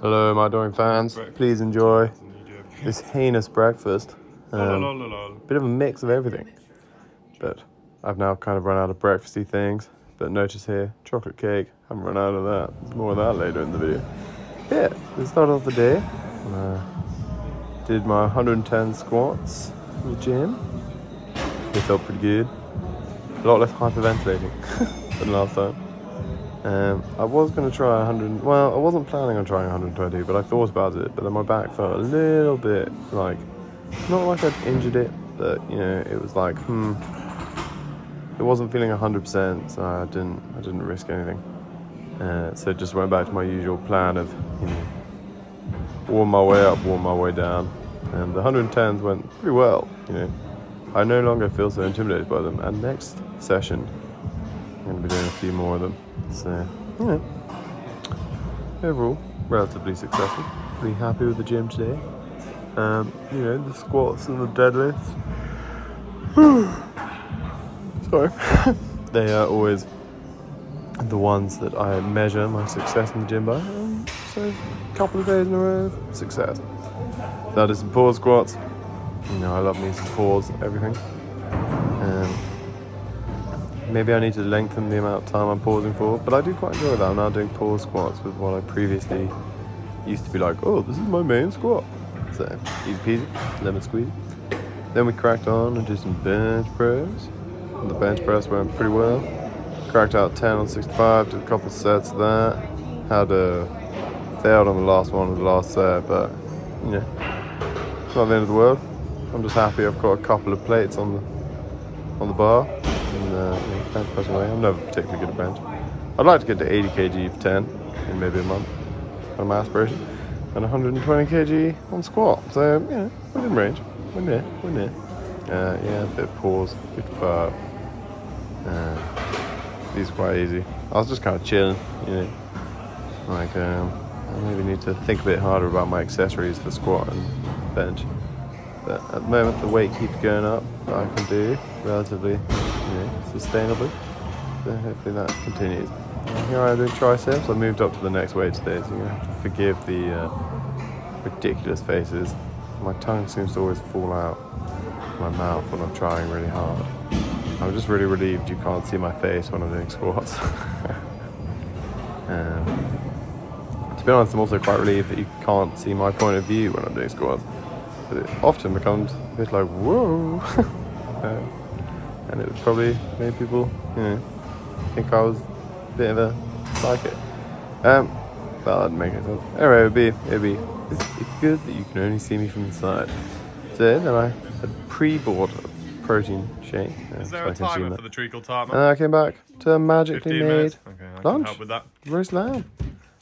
Hello, my adoring fans. Please enjoy this heinous breakfast. Bit of a mix of everything. But I've now kind of run out of breakfasty things. But notice here, chocolate cake. Haven't run out of that. There's more of that later in the video. Yeah, we started off the day. Did my 110 squats in the gym. It felt pretty good. A lot less hyperventilating than last time. I was going to try 100. Well, I wasn't planning on trying 120, but I thought about it. But then my back felt a little bit like, not like I'd injured it, but it was like, it wasn't feeling 100%, so I didn't risk anything. So just went back to my usual plan of, warm my way up, warm my way down, and the 110s went pretty well. I no longer feel so intimidated by them. And next session, I'm going to be doing a few more of them. So, overall, relatively successful. Pretty happy with the gym today. The squats and the deadlifts. Sorry. They are always the ones that I measure my success in the gym by. So, a couple of days in a row, success. So I did some pause squats. I love me some pause, everything. Maybe I need to lengthen the amount of time I'm pausing for, but I do quite enjoy that. I'm now doing pause squats with what I previously used to be like, oh, this is my main squat. So, easy peasy, lemon squeeze. Then we cracked on and did some bench press. And the bench press went pretty well. Cracked out 10 on 65, did a couple sets of that. Failed on the last one of the last set, but, it's not the end of the world. I'm just happy I've got a couple of plates on the bar. And bench press away. I'm never particularly good at bench. I'd like to get to 80 kg for 10 in maybe a month. Kind my aspiration. And 120 kg on squat. So, we're in range. We're near. A bit of pause, bit of fart. These are quite easy. I was just kind of chilling, I maybe need to think a bit harder about my accessories for squat and bench. But at the moment, the weight keeps going up that I can do relatively, sustainably. So hopefully that continues. Here I am doing triceps. I moved up to the next weight today, so you're going to have to forgive the ridiculous faces. My tongue seems to always fall out of my mouth when I'm trying really hard. I'm just really relieved you can't see my face when I'm doing squats. To be honest, I'm also quite relieved that you can't see my point of view when I'm doing squats. But it often becomes a bit like, whoa. And it probably made people, think I was a bit of a psychic. But that didn't make any sense. Anyway, it's good that you can only see me from the side. So then I had pre-bought a protein shake. Is there a timer for the treacle timer? And I came back to magically made lunch. Help with that. Roast lamb.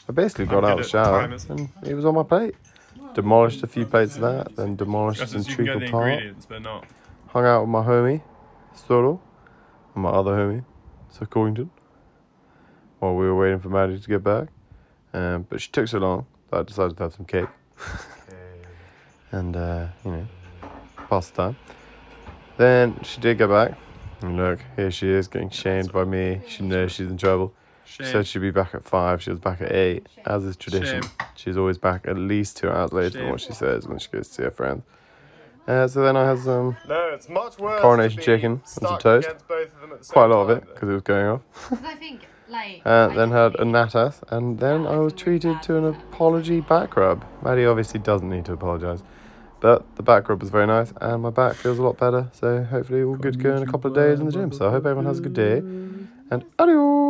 I basically got out of the shower and it was on my plate. Demolished a few plates of that, then demolished some treacle part. Hung out with my homie, Soro, and my other homie, Corrington, while we were waiting for Maddie to get back. But she took so long that I decided to have some cake. And, pass the time. Then she did get back. And look, here she is getting shamed by me. She knows she's in trouble. She said she'd be back at 5. She was back at 8, as is tradition. She's always back at least 2 hours later than what she says when she goes to see her friends. So then I had some coronation chicken and some toast. Quite a lot of it, because it was going off. Then had a natas, and then I was treated to an apology back rub. Maddie obviously doesn't need to apologise. But the back rub was very nice, and my back feels a lot better. So hopefully all good to go in a couple of days in the gym. So I hope everyone has a good day. And adios!